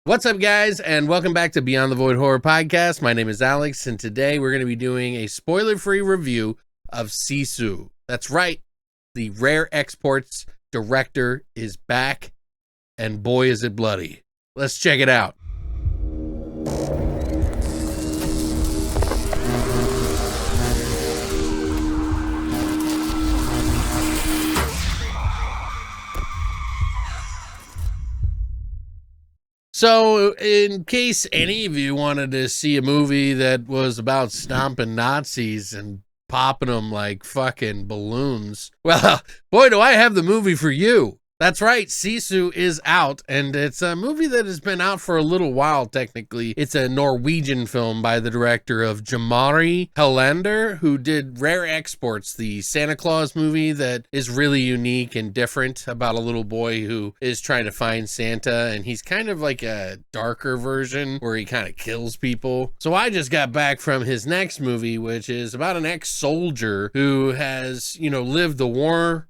What's up, guys, and welcome back to Beyond the Void Horror Podcast. My name is Alex, and today we're going to be doing a spoiler-free review of Sisu. That's right, the Rare Exports director is back, and boy is it bloody. Let's check it out. So, in case any of you wanted to see a movie that was about stomping Nazis and popping them like fucking balloons, well, boy, do I have the movie for you. That's right, Sisu is out, and it's a movie that has been out for a little while, technically. It's a Norwegian film by the director of Jamari Helander, who did Rare Exports, the Santa Claus movie that is really unique and different about a little boy who is trying to find Santa, and he's kind of like a darker version where he kind of kills people. So I just got back from his next movie, which is about an ex-soldier who has, lived the war-torn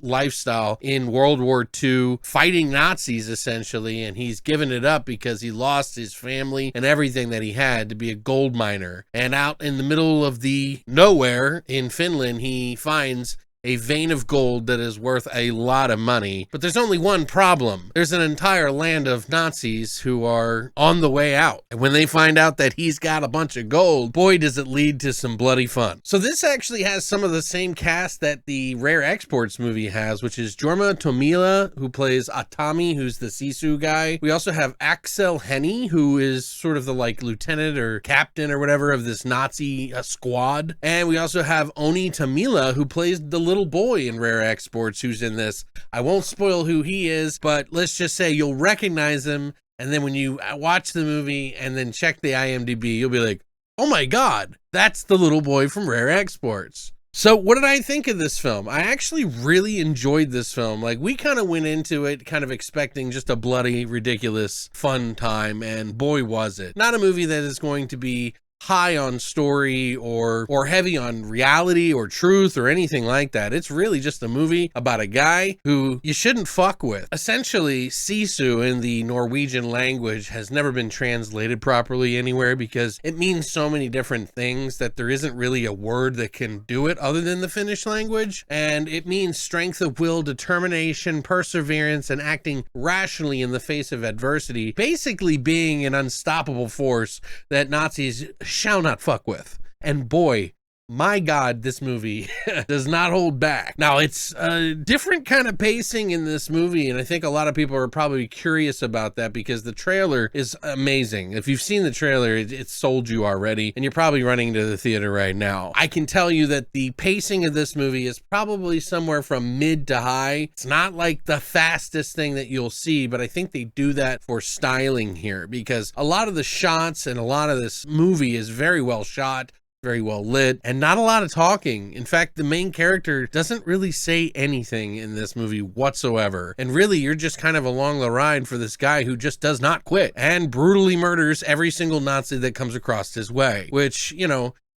lifestyle in World War II, fighting Nazis essentially, and he's given it up because he lost his family and everything that he had to be a gold miner. And out in the middle of the nowhere in Finland, he finds a vein of gold that is worth a lot of money. But there's only one problem. There's an entire land of Nazis who are on the way out. And when they find out that he's got a bunch of gold, boy, does it lead to some bloody fun. So this actually has some of the same cast that the Rare Exports movie has, which is Jorma Tomila, who plays Atami, who's the Sisu guy. We also have Axel Henny, who is sort of the lieutenant or captain or whatever of this Nazi squad. And we also have Oni Tamila, who plays the little boy in Rare Exports who's in this. I won't spoil who he is, but let's just say you'll recognize him, and then when you watch the movie and then check the IMDb, you'll be like, oh my god, that's the little boy from Rare Exports. So what did I think of this film? I actually really enjoyed this film. We kind of went into it kind of expecting just a bloody, ridiculous, fun time, and boy was it. Not a movie that is going to be high on story or heavy on reality or truth or anything like that. It's really just a movie about a guy who you shouldn't fuck with. Essentially, Sisu in the Norwegian language has never been translated properly anywhere because it means so many different things that there isn't really a word that can do it other than the Finnish language. And it means strength of will, determination, perseverance, and acting rationally in the face of adversity. Basically being an unstoppable force that Nazis shall not fuck with. And boy, my god, this movie does not hold back. Now, it's a different kind of pacing in this movie, and I think a lot of people are probably curious about that because the trailer is amazing. If you've seen the trailer, it's sold you already, and you're probably running to the theater right now. I can tell you that the pacing of this movie is probably somewhere from mid to high. It's not like the fastest thing that you'll see, but I think they do that for styling here because a lot of the shots and a lot of this movie is very well shot, very well lit, and not a lot of talking. In fact, the main character doesn't really say anything in this movie whatsoever. And really, you're just kind of along the ride for this guy who just does not quit and brutally murders every single Nazi that comes across his way, which,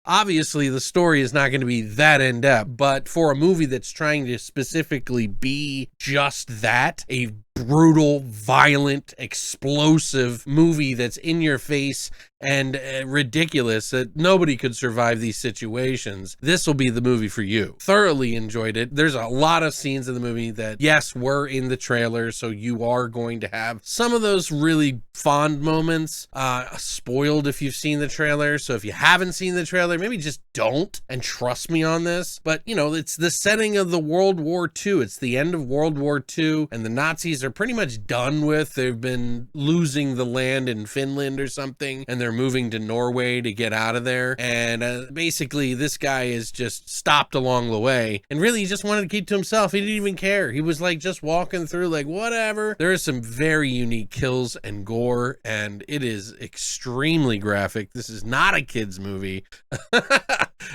obviously the story is not going to be that in-depth, but for a movie that's trying to specifically be just that, a brutal, violent, explosive movie that's in your face and ridiculous that nobody could survive these situations, this will be the movie for you. Thoroughly enjoyed it. There's a lot of scenes in the movie that, yes, were in the trailer, so you are going to have some of those really fond moments spoiled if you've seen the trailer. So if you haven't seen the trailer, maybe just don't and trust me on this. But, it's the setting of the World War II. It's the end of World War II, and the Nazis are pretty much done with. They've been losing the land in Finland or something, and they're moving to Norway to get out of there. And basically, this guy is just stopped along the way, and really, he just wanted to keep to himself. He didn't even care. He was just walking through, whatever. There is some very unique kills and gore, and it is extremely graphic. This is not a kid's movie.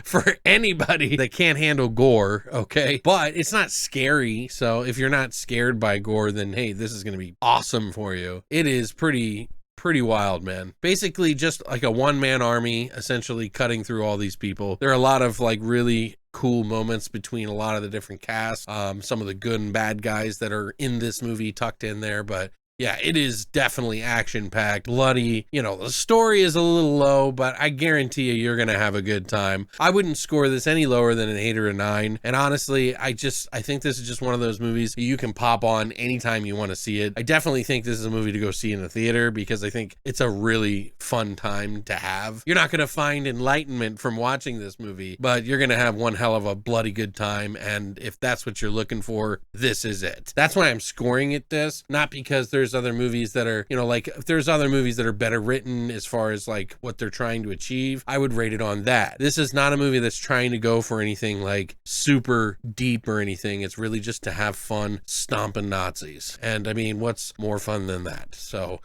For anybody that can't handle gore, okay? But it's not scary, so if you're not scared by gore, then hey, this is gonna be awesome for you. It is pretty wild, man. Basically just like a one-man army essentially cutting through all these people. There are a lot of really cool moments between a lot of the different casts, some of the good and bad guys that are in this movie tucked in there, but Yeah, it is definitely action-packed, bloody. You know, the story is a little low, but I guarantee you're gonna have a good time. I wouldn't score this any lower than an 8 or a 9. And honestly, I think this is just one of those movies you can pop on anytime you want to see it. I definitely think this is a movie to go see in the theater because I think it's a really fun time to have. You're not gonna find enlightenment from watching this movie, but you're gonna have one hell of a bloody good time. And if that's what you're looking for, this is it. That's why I'm scoring it this, not because there's other movies that are, you know, like if there's other movies that are better written as far as like what they're trying to achieve, I would rate it on that. This is not a movie that's trying to go for anything like super deep or anything. It's really just to have fun stomping Nazis. And I mean, what's more fun than that? So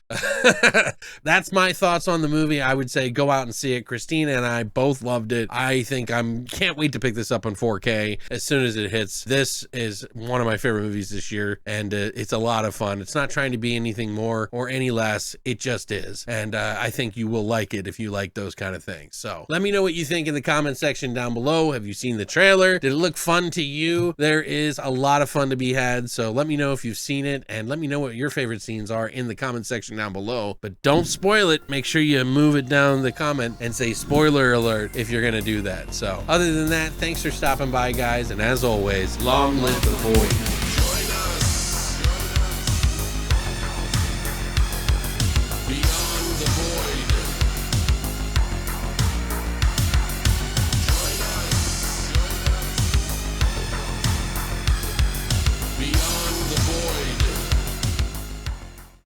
that's my thoughts on the movie. I would say go out and see it. Christina and I both loved it. I think can't wait to pick this up on 4K as soon as it hits. This is one of my favorite movies this year, and it's a lot of fun. It's not trying to be anything more or any less. It just is. And I think you will like it if you like those kind of things. So let me know what you think in the comment section down below. Have you seen the trailer? Did it look fun to you? There is a lot of fun to be had. So let me know if you've seen it, and let me know what your favorite scenes are in the comment section down below. But don't spoil it. Make sure you move it down the comment and say spoiler alert if you're going to do that. So other than that, thanks for stopping by, guys. And as always, long live the void.